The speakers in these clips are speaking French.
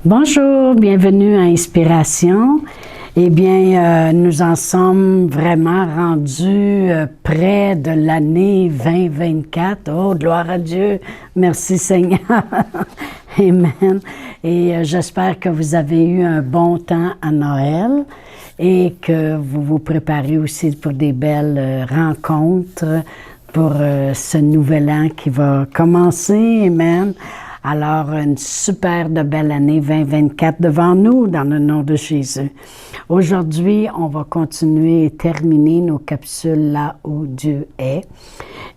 Bonjour, bienvenue à Inspiration. Eh bien, nous en sommes vraiment rendus près de l'année 2024. Oh, gloire à Dieu. Merci Seigneur. Amen. Et j'espère que vous avez eu un bon temps à Noël et que vous vous préparez aussi pour des belles rencontres pour ce nouvel an qui va commencer. Amen. Alors, une super de belle année 2024 devant nous, dans le nom de Jésus. Aujourd'hui, on va continuer et terminer nos capsules là où Dieu est.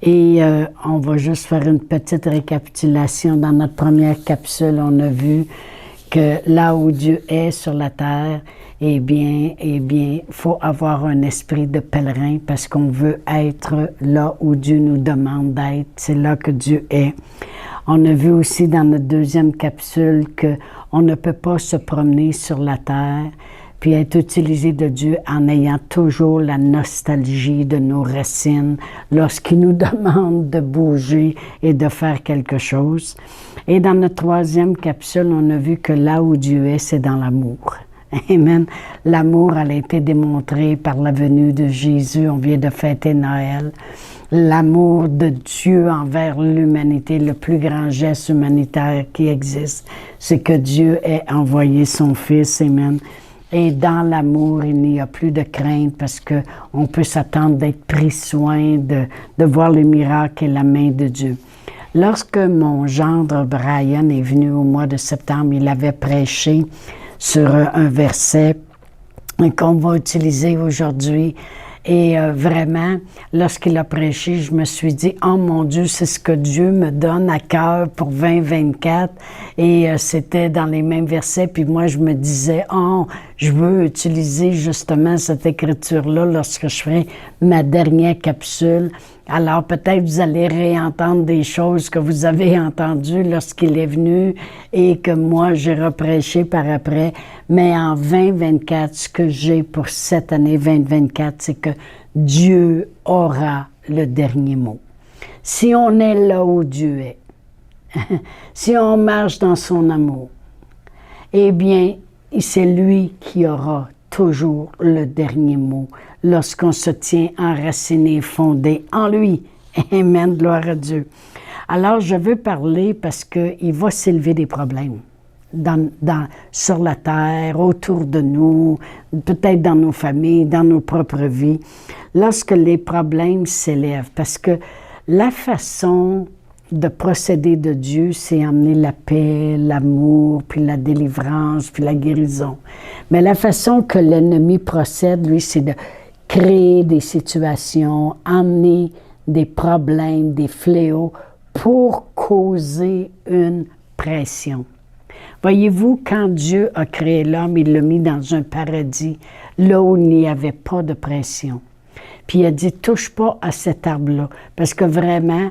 Et on va juste faire une petite récapitulation. Dans notre première capsule, on a vu que là où Dieu est sur la terre, eh bien, faut avoir un esprit de pèlerin parce qu'on veut être là où Dieu nous demande d'être. C'est là que Dieu est. On a vu aussi dans notre deuxième capsule qu'on ne peut pas se promener sur la terre puis être utilisé de Dieu en ayant toujours la nostalgie de nos racines lorsqu'il nous demande de bouger et de faire quelque chose. Et dans notre troisième capsule, on a vu que là où Dieu est, c'est dans l'amour. Amen. L'amour a été démontré par la venue de Jésus. On vient de fêter Noël. L'amour de Dieu envers l'humanité, le plus grand geste humanitaire qui existe, c'est que Dieu ait envoyé son Fils. Amen. Et dans l'amour, il n'y a plus de crainte parce qu'on peut s'attendre d'être pris soin, de voir les miracles et la main de Dieu. Lorsque mon gendre Brian est venu au mois de septembre, il avait prêché sur un verset qu'on va utiliser aujourd'hui. Et vraiment, lorsqu'il a prêché, je me suis dit, « Oh mon Dieu, c'est ce que Dieu me donne à cœur pour 2024. » Et c'était dans les mêmes versets. Puis moi, je me disais, « Oh, je veux utiliser justement cette écriture-là lorsque je ferai ma dernière capsule. » Alors peut-être vous allez réentendre des choses que vous avez entendues lorsqu'il est venu et que moi j'ai reprêché par après. Mais en 2024, ce que j'ai pour cette année 2024, c'est que Dieu aura le dernier mot. Si on est là où Dieu est, si on marche dans son amour, eh bien, c'est lui qui aura toujours le dernier mot lorsqu'on se tient enraciné, fondé en lui. Amen, gloire à Dieu. Alors, je veux parler parce qu'il va s'élever des problèmes sur la terre, autour de nous, peut-être dans nos familles, dans nos propres vies, lorsque les problèmes s'élèvent. Parce que la façon de procéder de Dieu, c'est emmener la paix, l'amour, puis la délivrance, puis la guérison. Mais la façon que l'ennemi procède, lui, c'est de créer des situations, emmener des problèmes, des fléaux pour causer une pression. Voyez-vous, quand Dieu a créé l'homme, il l'a mis dans un paradis, là où il n'y avait pas de pression. Puis il a dit, touche pas à cet arbre-là, parce que vraiment,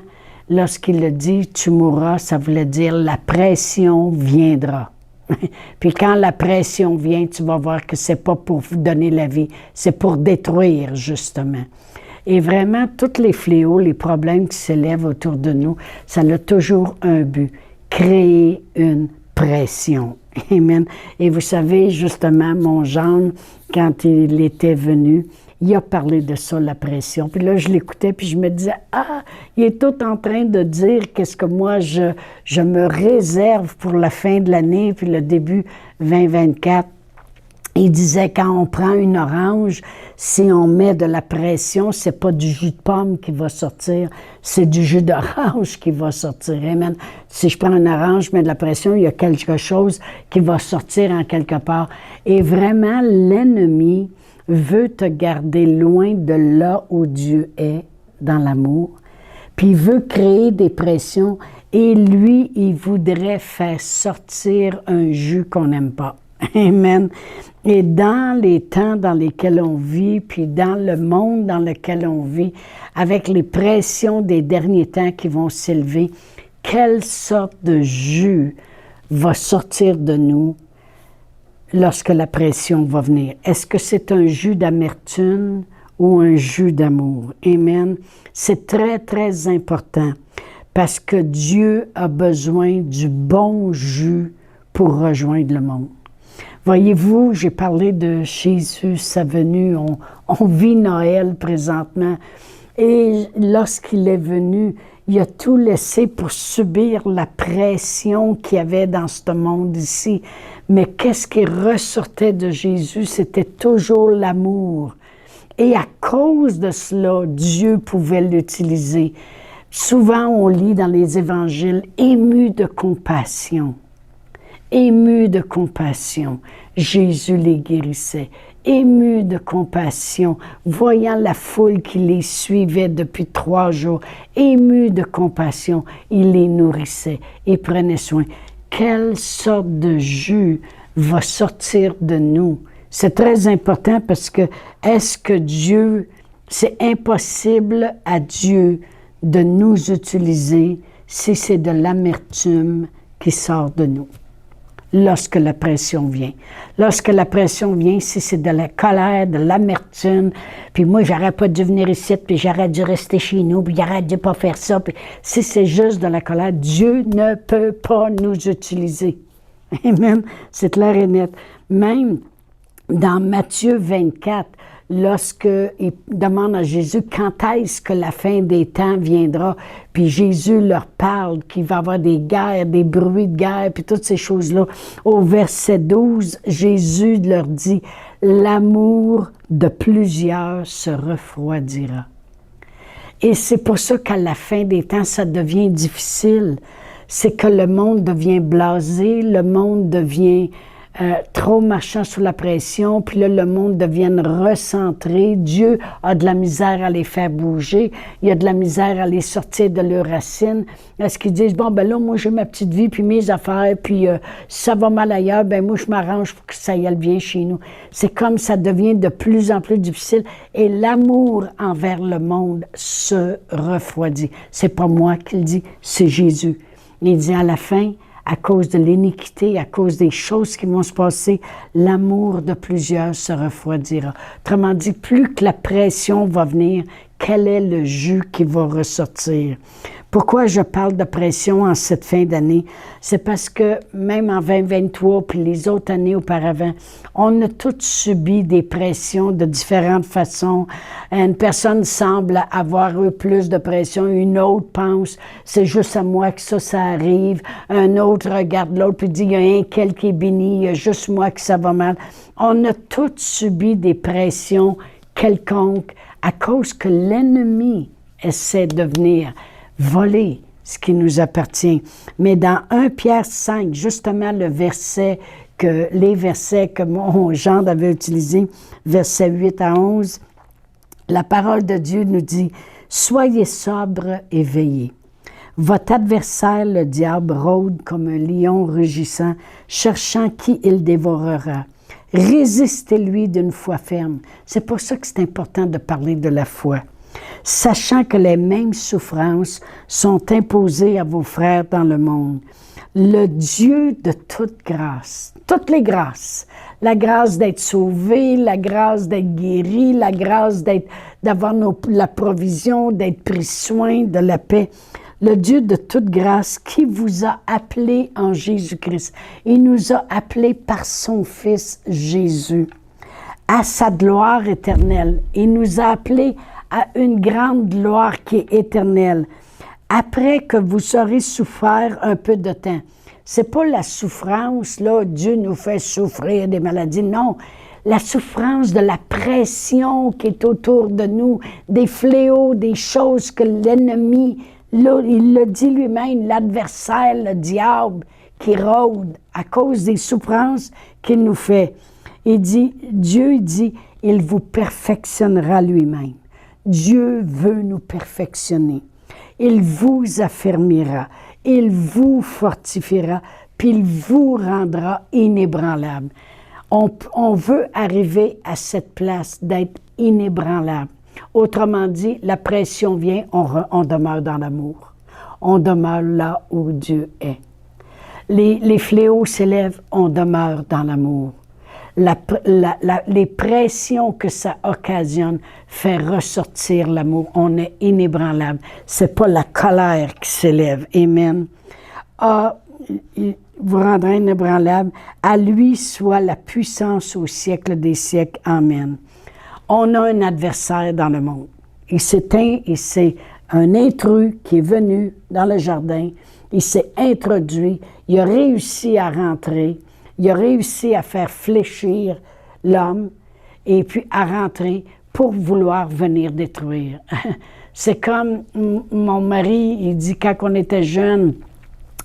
lorsqu'il a dit « tu mourras », ça voulait dire « la pression viendra ». Puis quand la pression vient, tu vas voir que c'est pas pour vous donner la vie, c'est pour détruire, justement. Et vraiment, tous les fléaux, les problèmes qui s'élèvent autour de nous, ça a toujours un but, créer une pression. Amen. Et vous savez, justement, mon gendre, quand il était venu, il a parlé de ça, la pression. Puis là, je l'écoutais, puis je me disais, ah, il est tout en train de dire qu'est-ce que moi, je me réserve pour la fin de l'année, puis le début 2024. Il disait, quand on prend une orange, si on met de la pression, c'est pas du jus de pomme qui va sortir, c'est du jus d'orange qui va sortir. Amen. Si je prends une orange, je mets de la pression, il y a quelque chose qui va sortir en quelque part. Et vraiment, l'ennemi veut te garder loin de là où Dieu est, dans l'amour, puis il veut créer des pressions, et lui, il voudrait faire sortir un jus qu'on n'aime pas. Amen. Et dans les temps dans lesquels on vit, puis dans le monde dans lequel on vit, avec les pressions des derniers temps qui vont s'élever, quelle sorte de jus va sortir de nous lorsque la pression va venir? Est-ce que c'est un jus d'amertume ou un jus d'amour? Amen. C'est très, très important parce que Dieu a besoin du bon jus pour rejoindre le monde. Voyez-vous, j'ai parlé de Jésus, sa venue, on vit Noël présentement. Et lorsqu'il est venu, il a tout laissé pour subir la pression qu'il y avait dans ce monde ici. Mais qu'est-ce qui ressortait de Jésus? C'était toujours l'amour. Et à cause de cela, Dieu pouvait l'utiliser. Souvent, on lit dans les évangiles, ému de compassion. Ému de compassion, Jésus les guérissait. Ému de compassion, voyant la foule qui les suivait depuis 3 jours. Ému de compassion, il les nourrissait et prenait soin. Quelle sorte de jus va sortir de nous? C'est très important parce que est-ce que Dieu, c'est impossible à Dieu de nous utiliser si c'est de l'amertume qui sort de nous? Lorsque la pression vient. Lorsque la pression vient, si c'est de la colère, de l'amertume, puis moi, j'aurais pas dû venir ici, puis j'aurais dû rester chez nous, puis j'aurais dû pas faire ça, puis si c'est juste de la colère, Dieu ne peut pas nous utiliser. Amen. C'est clair et net. Même dans Matthieu 24, lorsqu'il demande à Jésus quand est-ce que la fin des temps viendra, puis Jésus leur parle qu'il va y avoir des guerres, des bruits de guerre, puis toutes ces choses-là. Au verset 12, Jésus leur dit « L'amour de plusieurs se refroidira ». Et c'est pour ça qu'à la fin des temps, ça devient difficile. C'est que le monde devient blasé, le monde devient trop marchant sous la pression, puis là, le monde devient recentré. Dieu a de la misère à les faire bouger. Il a de la misère à les sortir de leurs racines. Est-ce qu'ils disent, bon, ben là, moi, j'ai ma petite vie, puis mes affaires, puis si ça va mal ailleurs, ben moi, je m'arrange pour que ça y aille bien chez nous. C'est comme ça devient de plus en plus difficile. Et l'amour envers le monde se refroidit. C'est pas moi qui le dis, c'est Jésus. Il dit à la fin, à cause de l'iniquité, à cause des choses qui vont se passer, l'amour de plusieurs se refroidira. Autrement dit, plus que la pression va venir, quel est le jus qui va ressortir? Pourquoi je parle de pression en cette fin d'année? C'est parce que même en 2023 puis les autres années auparavant, on a tous subi des pressions de différentes façons. Une personne semble avoir eu plus de pression, une autre pense c'est juste à moi que ça arrive. Un autre regarde l'autre puis dit il y a un quel qui est béni, il y a juste moi que ça va mal. On a tous subi des pressions quelconques à cause que l'ennemi essaie de venir voler ce qui nous appartient. Mais dans 1 Pierre 5, justement les versets que mon gendre avait utilisés, versets 8 à 11, la parole de Dieu nous dit « Soyez sobres et veillez. Votre adversaire, le diable, rôde comme un lion rugissant, cherchant qui il dévorera. Résistez-lui d'une foi ferme. » C'est pour ça que c'est important de parler de la foi. Sachant que les mêmes souffrances sont imposées à vos frères dans le monde. Le Dieu de toute grâce, toutes les grâces, la grâce d'être sauvé, la grâce d'être guéri, la grâce d'avoir la provision, d'être pris soin, de la paix. Le Dieu de toute grâce qui vous a appelés en Jésus-Christ. Il nous a appelés par son Fils Jésus à sa gloire éternelle. Il nous a appelés à une grande gloire qui est éternelle. Après que vous aurez souffert un peu de temps. C'est pas la souffrance, là, Dieu nous fait souffrir des maladies, non. La souffrance de la pression qui est autour de nous, des fléaux, des choses que l'ennemi, là, il le dit lui-même, l'adversaire, le diable, qui rôde à cause des souffrances qu'il nous fait. Dieu dit, il vous perfectionnera lui-même. Dieu veut nous perfectionner. Il vous affermira, il vous fortifiera, puis il vous rendra inébranlable. On veut arriver à cette place d'être inébranlable. Autrement dit, la pression vient, on demeure dans l'amour. On demeure là où Dieu est. Les fléaux s'élèvent, on demeure dans l'amour. Les pressions que ça occasionne fait ressortir l'amour. On est inébranlable. C'est pas la colère qui s'élève. Amen. vous rendra inébranlable. À lui soit la puissance au siècle des siècles. Amen. On a un adversaire dans le monde. Il c'est un intrus qui est venu dans le jardin. Il s'est introduit. Il a réussi à rentrer. Il a réussi à faire fléchir l'homme et puis à rentrer pour vouloir venir détruire. C'est comme mon mari, il dit quand on était jeune,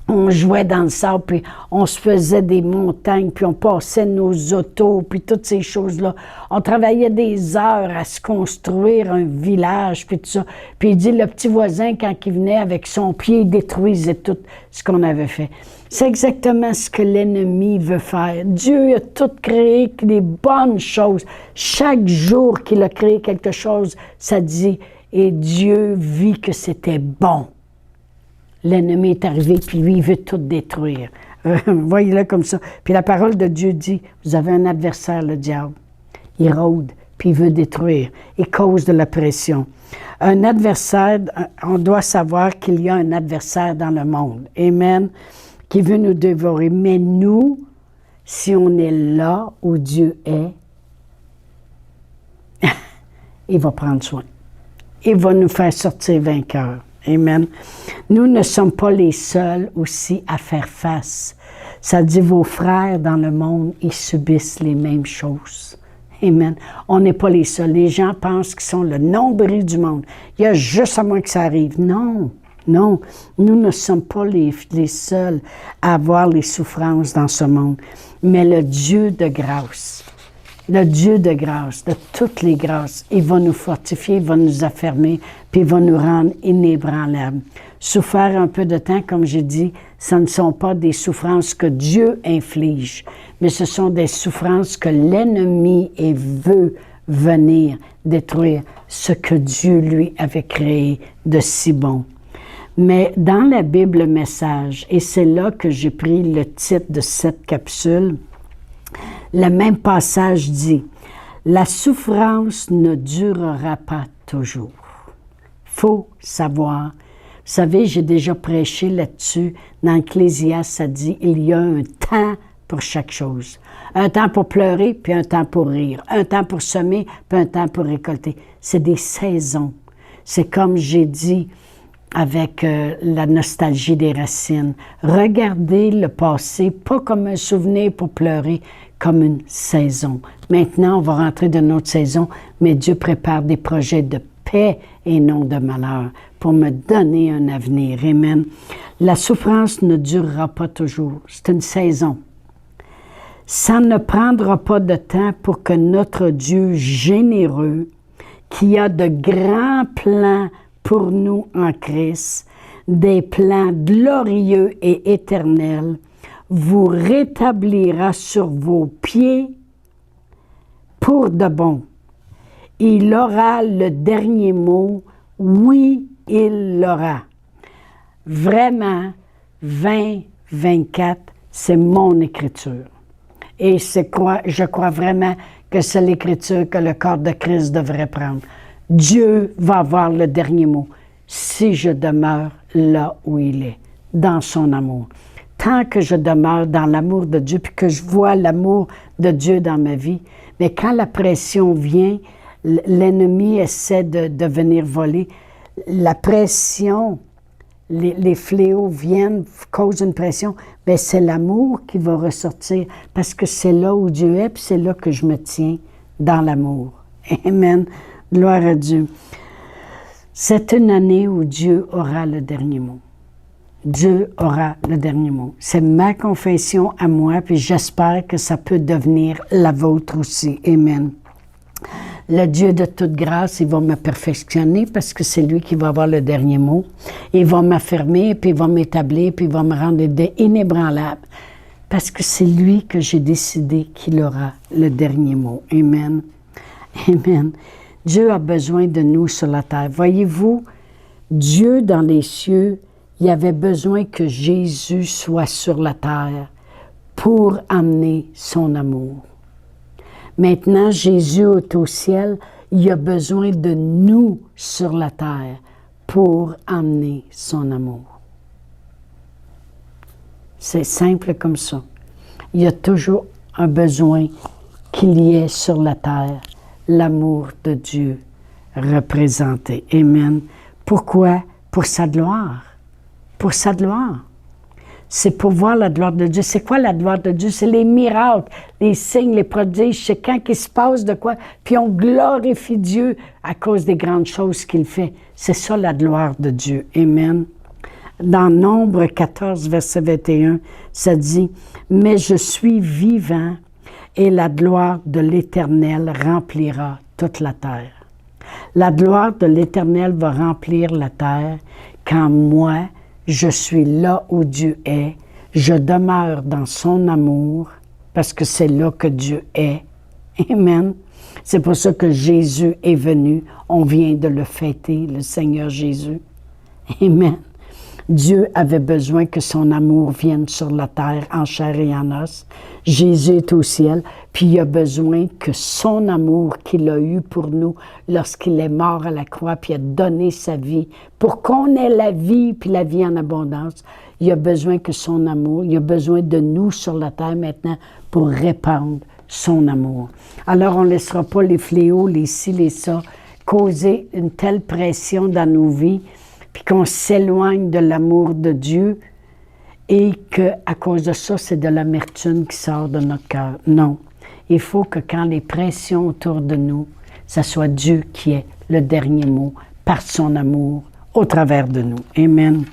on jouait dans le sable, puis on se faisait des montagnes, puis on passait nos autos, puis toutes ces choses-là. On travaillait des heures à se construire un village, puis tout ça. Puis il dit, le petit voisin, quand il venait avec son pied, il détruisait tout ce qu'on avait fait. C'est exactement ce que l'ennemi veut faire. Dieu a tout créé, des bonnes choses. Chaque jour qu'il a créé quelque chose, ça dit, et Dieu vit que c'était bon. L'ennemi est arrivé, puis lui, il veut tout détruire. Voyez-le comme ça. Puis la parole de Dieu dit, vous avez un adversaire, le diable. Il rôde, puis il veut détruire. Il cause de la pression. Un adversaire, on doit savoir qu'il y a un adversaire dans le monde. Amen. Qui veut nous dévorer. Mais nous, si on est là où Dieu est, il va prendre soin. Il va nous faire sortir vainqueurs. Amen. Nous ne sommes pas les seuls aussi à faire face. Ça dit, vos frères dans le monde, ils subissent les mêmes choses. Amen. On n'est pas les seuls. Les gens pensent qu'ils sont le nombril du monde. Il y a juste à moi que ça arrive. Non, non. Nous ne sommes pas les seuls à avoir les souffrances dans ce monde. Mais le Dieu de grâce, le Dieu de grâce, de toutes les grâces, il va nous fortifier, il va nous affermir, puis il va nous rendre inébranlables. Souffrir un peu de temps, comme j'ai dit, ce ne sont pas des souffrances que Dieu inflige, mais ce sont des souffrances que l'ennemi veut venir détruire ce que Dieu, lui, avait créé de si bon. Mais dans la Bible Message, et c'est là que j'ai pris le titre de cette capsule, le même passage dit, « La souffrance ne durera pas toujours. » Faut savoir. Vous savez, j'ai déjà prêché là-dessus. Dans Ecclésiaste, ça dit, il y a un temps pour chaque chose. Un temps pour pleurer, puis un temps pour rire. Un temps pour semer, puis un temps pour récolter. C'est des saisons. C'est comme j'ai dit avec la nostalgie des racines. Regardez le passé, pas comme un souvenir pour pleurer, comme une saison. Maintenant, on va rentrer dans notre saison, mais Dieu prépare des projets de paix et non de malheur pour me donner un avenir. Amen. La souffrance ne durera pas toujours. C'est une saison. Ça ne prendra pas de temps pour que notre Dieu généreux, qui a de grands plans pour nous en Christ, des plans glorieux et éternels, vous rétablira sur vos pieds pour de bon. Il aura le dernier mot. Oui, il l'aura. Vraiment, 2024, c'est mon écriture. Et je crois vraiment que c'est l'écriture que le corps de Christ devrait prendre. Dieu va avoir le dernier mot si je demeure là où il est, dans son amour. Tant que je demeure dans l'amour de Dieu, puis que je vois l'amour de Dieu dans ma vie, mais quand la pression vient, l'ennemi essaie de venir voler. La pression, les fléaux viennent, causent une pression, mais c'est l'amour qui va ressortir, parce que c'est là où Dieu est, puis c'est là que je me tiens, dans l'amour. Amen. Gloire à Dieu. C'est une année où Dieu aura le dernier mot. Dieu aura le dernier mot. C'est ma confession à moi, puis j'espère que ça peut devenir la vôtre aussi. Amen. Le Dieu de toute grâce, il va me perfectionner parce que c'est lui qui va avoir le dernier mot. Il va m'affirmer, puis il va m'établir, puis il va me rendre inébranlable. Parce que c'est lui que j'ai décidé qu'il aura le dernier mot. Amen. Amen. Dieu a besoin de nous sur la terre. Voyez-vous, Dieu dans les cieux, il avait besoin que Jésus soit sur la terre pour amener son amour. Maintenant, Jésus est au ciel, il a besoin de nous sur la terre pour amener son amour. C'est simple comme ça. Il y a toujours un besoin qu'il y ait sur la terre l'amour de Dieu représenté. Amen. Pourquoi? Pour sa gloire. Pour sa gloire. C'est pour voir la gloire de Dieu. C'est quoi la gloire de Dieu? C'est les miracles, les signes, les prodiges. C'est quand il se passe de quoi? Puis on glorifie Dieu à cause des grandes choses qu'il fait. C'est ça la gloire de Dieu. Amen. Dans Nombre 14, verset 21, ça dit « Mais je suis vivant et la gloire de l'Éternel remplira toute la terre. » La gloire de l'Éternel va remplir la terre quand moi, je suis là où Dieu est, je demeure dans son amour, parce que c'est là que Dieu est. Amen. C'est pour ça que Jésus est venu. On vient de le fêter, le Seigneur Jésus. Amen. Dieu avait besoin que son amour vienne sur la terre en chair et en os. Jésus est au ciel, puis il a besoin que son amour qu'il a eu pour nous lorsqu'il est mort à la croix, puis a donné sa vie, pour qu'on ait la vie, puis la vie en abondance, il a besoin que son amour, il a besoin de nous sur la terre maintenant pour répandre son amour. Alors on ne laissera pas les fléaux, les ci, les ça, causer une telle pression dans nos vies, puis qu'on s'éloigne de l'amour de Dieu et qu'à cause de ça, c'est de l'amertume qui sort de notre cœur. Non. Il faut que quand les pressions autour de nous, ça soit Dieu qui ait le dernier mot par son amour au travers de nous. Amen.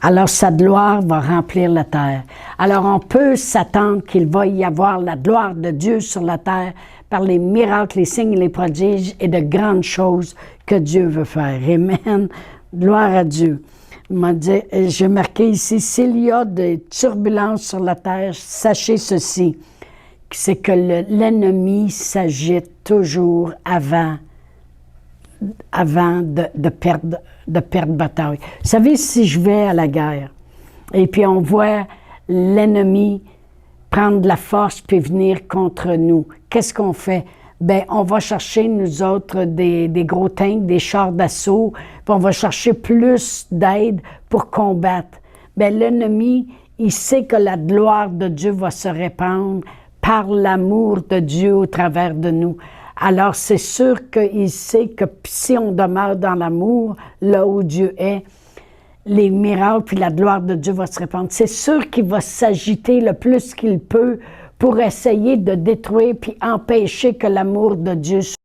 Alors, sa gloire va remplir la terre. Alors, on peut s'attendre qu'il va y avoir la gloire de Dieu sur la terre par les miracles, les signes et les prodiges et de grandes choses que Dieu veut faire. Amen. Gloire à Dieu. J'ai marqué ici, s'il y a des turbulences sur la terre, sachez ceci, c'est que l'ennemi s'agite toujours avant de perdre bataille. Vous savez, si je vais à la guerre et puis on voit l'ennemi prendre de la force puis venir contre nous, qu'est-ce qu'on fait? Bien, on va chercher, nous autres, des gros tanks, des chars d'assaut, puis on va chercher plus d'aide pour combattre. Bien, l'ennemi, il sait que la gloire de Dieu va se répandre par l'amour de Dieu au travers de nous. Alors, c'est sûr qu'il sait que si on demeure dans l'amour, là où Dieu est, les miracles puis la gloire de Dieu va se répandre. C'est sûr qu'il va s'agiter le plus qu'il peut pour essayer de détruire puis empêcher que l'amour de Dieu soit.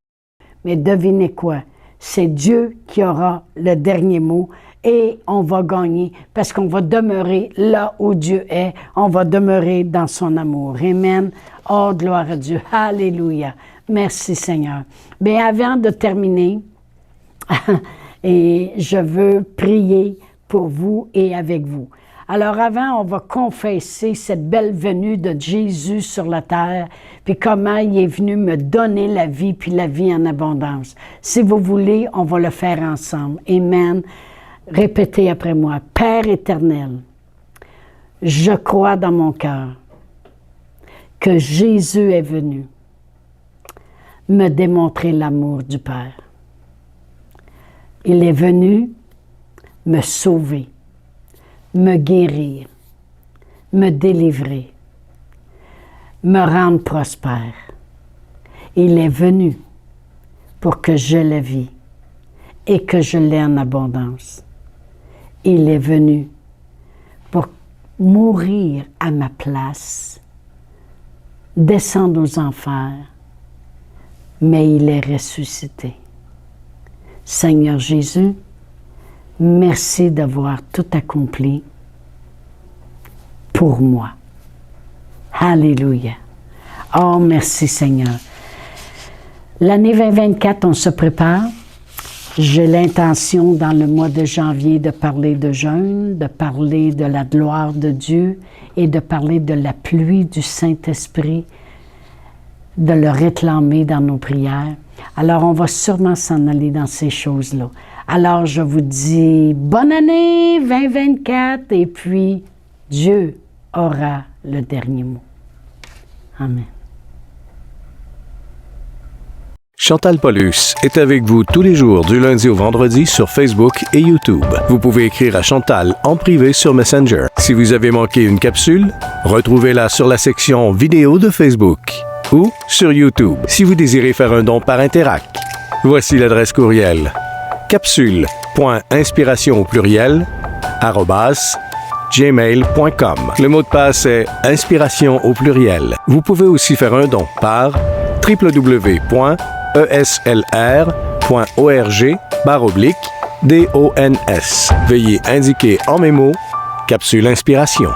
Mais devinez quoi? C'est Dieu qui aura le dernier mot et on va gagner parce qu'on va demeurer là où Dieu est. On va demeurer dans son amour. Amen. Oh, gloire à Dieu. Alléluia. Merci Seigneur. Bien, avant de terminer, et je veux prier pour vous et avec vous. Alors avant, on va confesser cette belle venue de Jésus sur la terre, puis comment il est venu me donner la vie, puis la vie en abondance. Si vous voulez, on va le faire ensemble. Amen. Répétez après moi. Père éternel, je crois dans mon cœur que Jésus est venu me démontrer l'amour du Père. Il est venu me sauver, me guérir, me délivrer, me rendre prospère. Il est venu pour que je la vie et que je l'ai en abondance. Il est venu pour mourir à ma place, descendre aux enfers, mais il est ressuscité. Seigneur Jésus, merci d'avoir tout accompli pour moi. Alléluia. Oh, merci Seigneur. L'année 2024, on se prépare. J'ai l'intention dans le mois de janvier de parler de jeûne, de parler de la gloire de Dieu et de parler de la pluie du Saint-Esprit, de le réclamer dans nos prières. Alors, on va sûrement s'en aller dans ces choses-là. Alors, je vous dis bonne année 2024 et puis Dieu aura le dernier mot. Amen. Chantal Paulus est avec vous tous les jours du lundi au vendredi sur Facebook et YouTube. Vous pouvez écrire à Chantal en privé sur Messenger. Si vous avez manqué une capsule, retrouvez-la sur la section vidéo de Facebook ou sur YouTube si vous désirez faire un don par Interac. Voici l'adresse courriel capsule.inspiration au pluriel @gmail.com. Le mot de passe est inspiration au pluriel. Vous pouvez aussi faire un don par www.eslr.org/dons. Veuillez indiquer en mémo Capsule Inspiration.